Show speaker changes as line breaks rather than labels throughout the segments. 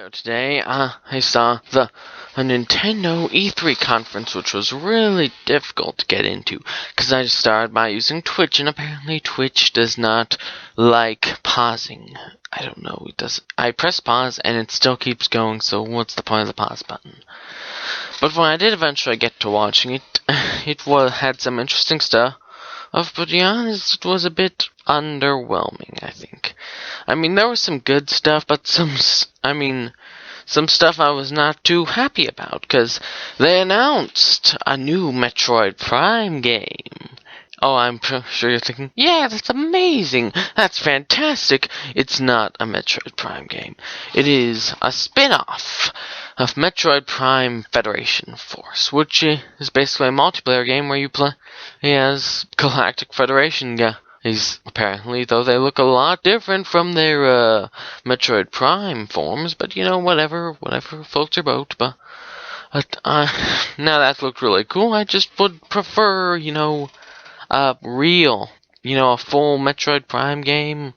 So today, I saw a Nintendo E3 conference, which was really difficult to get into, because I just started by using Twitch, and apparently Twitch does not like pausing. I don't know, it doesn't. I press pause, and it still keeps going, so what's the point of the pause button? But when I did eventually get to watching it, had some interesting stuff, but to be honest, it was a bit underwhelming, I think. I mean, there was some good stuff, but some stuff I was not too happy about, because they announced a new Metroid Prime game. Oh, I'm sure you're thinking, yeah, that's amazing, that's fantastic. It's not a Metroid Prime game. It is a spin-off of Metroid Prime Federation Force, which is basically a multiplayer game where you play as Galactic Federation guys. Apparently, though they look a lot different from their Metroid Prime forms, but you know, whatever floats your boat. But now that looked really cool. I just would prefer, a full Metroid Prime game,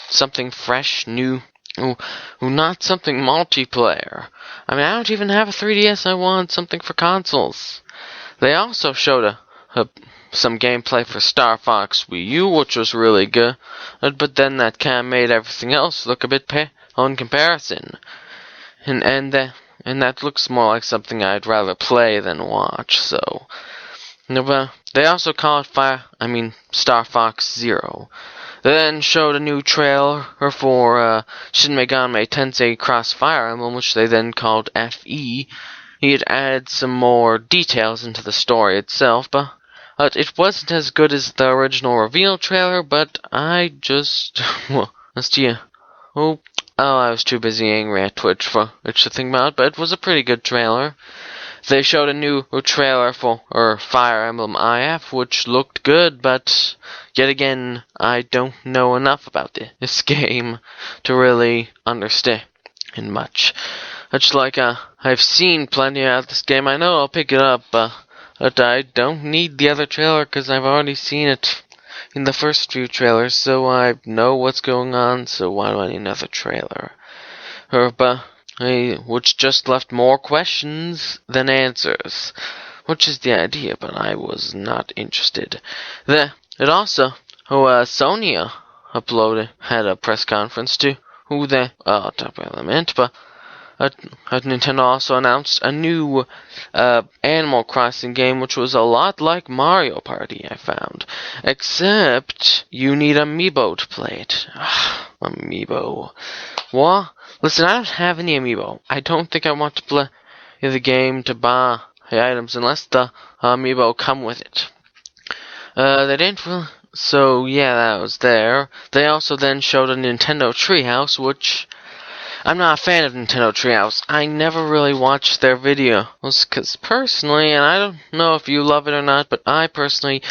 something fresh, new. Ooh, not something multiplayer. I mean, I don't even have a 3DS. I want something for consoles. They also showed some gameplay for Star Fox Wii U, which was really good, but then that kind of made everything else look a bit on comparison, and that looks more like something I'd rather play than watch. So, they also called Star Fox Zero. They then showed a new trailer for Shin Megami Tensei Cross Fire Emblem, which they then called FE. He had added some more details into the story itself, but it wasn't as good as the original reveal trailer, but I just... I was too busy angry at Twitch for it to think about, but it was a pretty good trailer. They showed a new trailer for Fire Emblem IF, which looked good, but yet again, I don't know enough about this game to really understand much. It's like, I've seen plenty of this game. I know I'll pick it up, but I don't need the other trailer because I've already seen it in the first few trailers, so I know what's going on, so why do I need another trailer? Which just left more questions than answers, which is the idea, but I was not interested. Sony had a press conference too, Nintendo also announced a new Animal Crossing game, which was a lot like Mario Party, I found. Except, you need Amiibo to play it. Amiibo. What? Listen, I don't have any Amiibo. I don't think I want to play the game to buy the items unless the Amiibo come with it. They didn't really... So, yeah, that was there. They also then showed a Nintendo Treehouse, which... I'm not a fan of Nintendo Treehouse. I never really watched their videos, because personally, and I don't know if you love it or not, but I personally,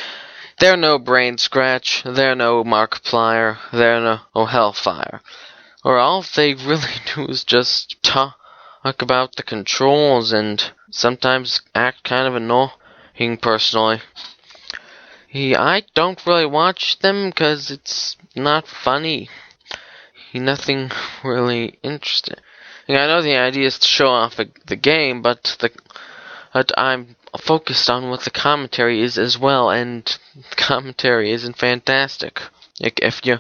they're no Brain Scratch, they're no Markiplier, they're no Hellfire. Or all they really do is just talk about the controls and sometimes act kind of annoying, personally. I don't really watch them because it's not funny. Nothing really interesting. I know the idea is to show off the game, but I'm focused on what the commentary is as well, and the commentary isn't fantastic. If you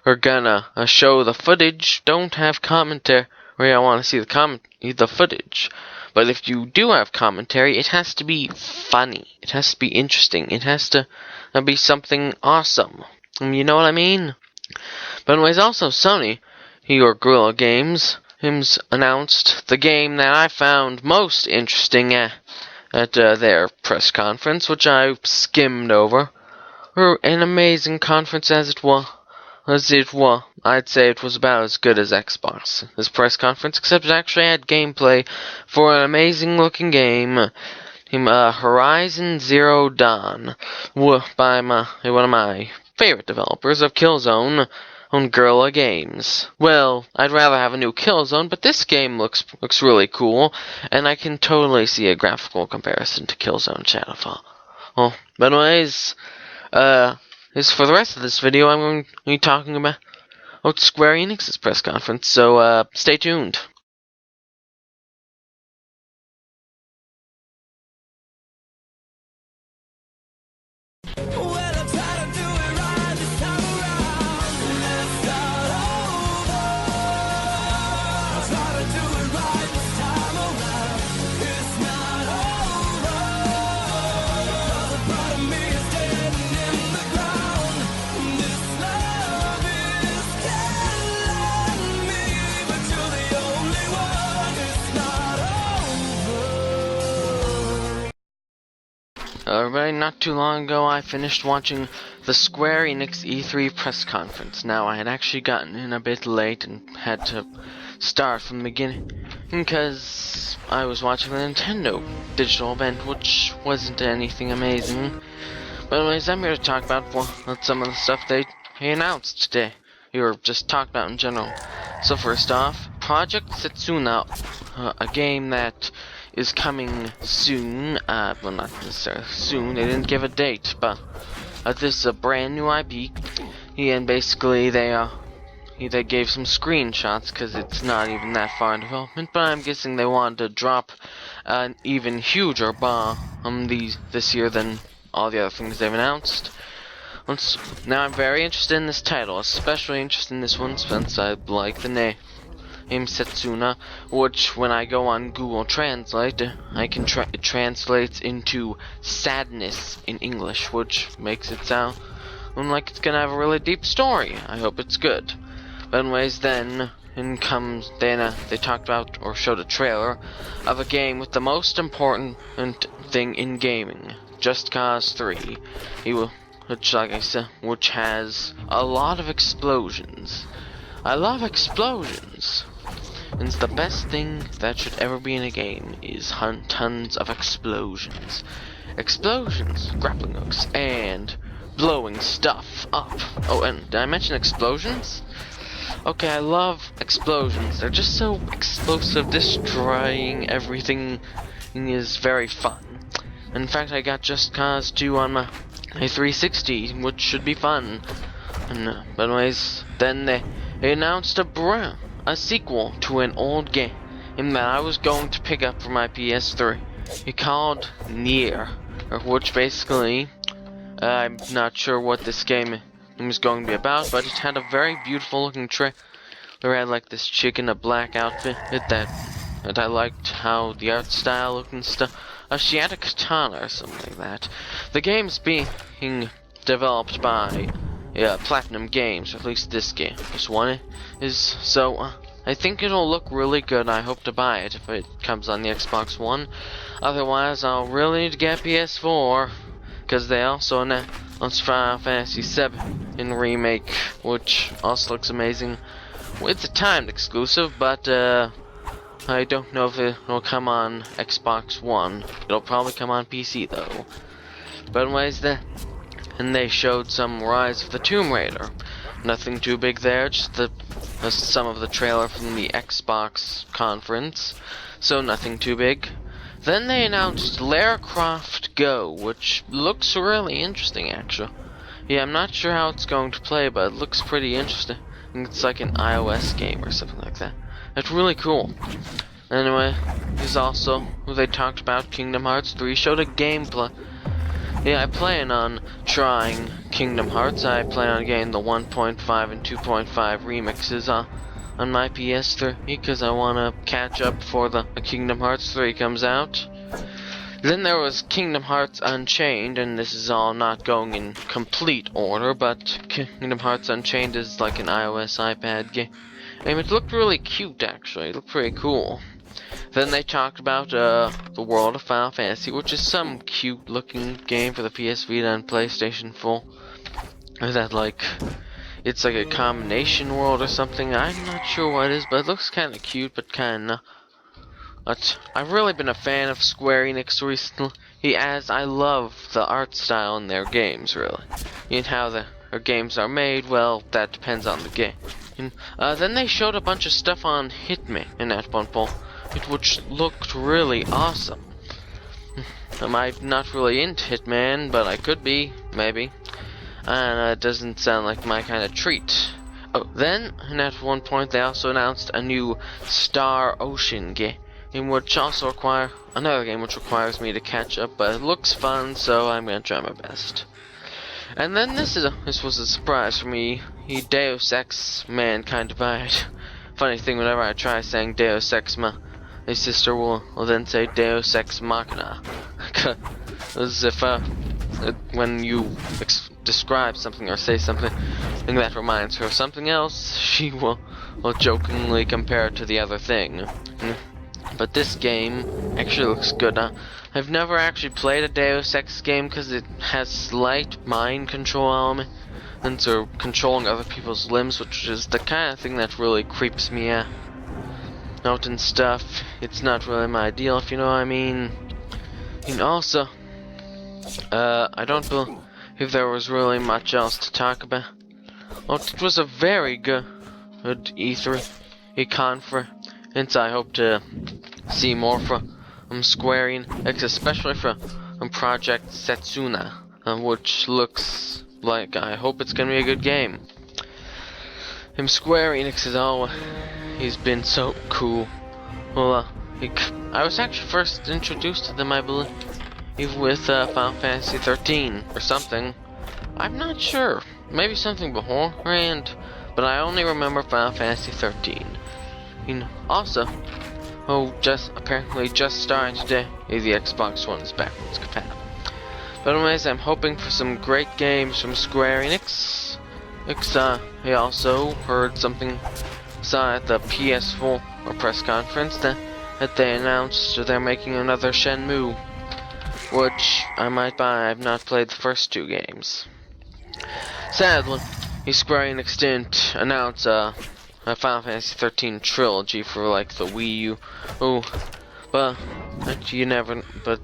are gonna show the footage, don't have commentary. I want to see the footage. But if you do have commentary, it has to be funny. It has to be interesting. It has to be something awesome. You know what I mean? But anyways, also Sony, or Guerrilla Games, announced the game that I found most interesting at their press conference, which I skimmed over. An amazing conference as it was. I'd say it was about as good as Xbox's press conference, except it actually had gameplay for an amazing looking game, Horizon Zero Dawn, by one of my favorite developers of Killzone on Guerrilla Games. Well, I'd rather have a new Killzone, but this game looks really cool, and I can totally see a graphical comparison to Killzone Shadowfall. Well, but anyways, as for the rest of this video, I'm going to be talking about Square Enix's press conference, so stay tuned. Right not too long ago, I finished watching the Square Enix E3 press conference. Now, I had actually gotten in a bit late and had to start from the beginning because I was watching the Nintendo digital event, which wasn't anything amazing. But anyways, I'm here to talk about some of the stuff they announced today, or just talk about in general. So first off, Project Setsuna, a game that is coming soon. Well, not necessarily soon. They didn't give a date, but this is a brand new IP. And basically, they gave some screenshots because it's not even that far in development. But I'm guessing they wanted to drop an even huger bomb this year than all the other things they've announced. Now I'm very interested in this title, especially interested in this one since I like the name Setsuna, which when I go on Google Translate, it translates into sadness in English, which makes it sound like it's gonna have a really deep story. I hope it's good. But anyways, then they talked about or showed a trailer of a game with the most important thing in gaming, Just Cause 3. Which, like I said, which has a lot of explosions. I love explosions. And it's the best thing that should ever be in a game is tons of explosions. Explosions, grappling hooks, and blowing stuff up. Oh, and did I mention explosions? Okay, I love explosions. They're just so explosive, destroying everything is very fun. In fact, I got Just Cause 2 on my 360, which should be fun. But anyways, then they announced a sequel to an old game that I was going to pick up for my PS3. It called Nier, which basically, I'm not sure what this game was going to be about, but it had a very beautiful looking trailer. It had like this chick in a black outfit that I liked how the art style looked and stuff. She had a katana or something like that. The game's being developed by Platinum Games, or at least this game. This one is, so I think it'll look really good. I hope to buy it if it comes on the Xbox One. Otherwise, I'll really need to get PS4, because they also announced Final Fantasy VII in Remake, which also looks amazing. It's a timed exclusive, but I don't know if it'll come on Xbox One. It'll probably come on PC though. But anyways, and they showed some Rise of the Tomb Raider. Nothing too big there, just some of the trailer from the Xbox conference. So nothing too big. Then they announced Lara Croft Go, which looks really interesting actually. Yeah, I'm not sure how it's going to play, but it looks pretty interesting. I think it's like an iOS game or something like that. It's really cool. Anyway, there's also who they talked about Kingdom Hearts 3 showed a gameplay. Yeah, I plan on trying Kingdom Hearts. I plan on getting the 1.5 and 2.5 remixes on my PS3 because I want to catch up before the Kingdom Hearts 3 comes out. Then there was Kingdom Hearts Unchained, and this is all not going in complete order, but Kingdom Hearts Unchained is like an iOS iPad game. And it looked really cute, actually. It looked pretty cool. Then they talked about the World of Final Fantasy, which is some cute-looking game for the PS Vita and PlayStation 4. It's like a combination world or something. I'm not sure what it is, but it looks kind of cute, but kind of. But I've really been a fan of Square Enix recently, as I love the art style in their games, really. And how their games are made, well, that depends on the game. Then they showed a bunch of stuff on Hitman at one point, which looked really awesome. I'm not really into Hitman, but I could be, maybe. And it doesn't sound like my kind of treat. Oh, then, and at one point they also announced a new Star Ocean game, which also another game which requires me to catch up, but it looks fun, so I'm gonna try my best. And then this was a surprise for me. Deus Ex Mankind Divide. Funny thing, whenever I try saying Deus Ex, my sister will then say Deus Ex Machina. As if when you describe something or say something that reminds her of something else, she will jokingly compare it to the other thing. but this game actually looks good. I've never actually played a Deus Ex game because it has slight mind control element, and so controlling other people's limbs, which is the kind of thing that really creeps me out and stuff. It's not really my ideal, if you know what I mean. And also, I don't believe there was really much else to talk about. Well, it was a very good E3 conference. I hope to see more from Square Enix, especially from Project Setsuna, which looks like I hope it's gonna be a good game. Square Enix has always been so cool. I was actually first introduced to them, I believe, with Final Fantasy 13 or something. I'm not sure. Maybe something beforehand, but I only remember Final Fantasy 13. And also, apparently just starting today, the Xbox One is backwards compatible. But anyways, I'm hoping for some great games from Square Enix. I also heard saw at the PS4 press conference that they announced they're making another Shenmue, which I might buy. I've not played the first two games. Sadly, Square Enix didn't announce a Final Fantasy 13 trilogy for like the Wii U. But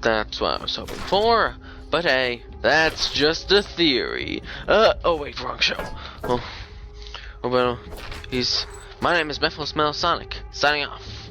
that's what I was hoping for. But hey, that's just a theory. Oh wait, wrong show. My name is Metal Sonic, signing off.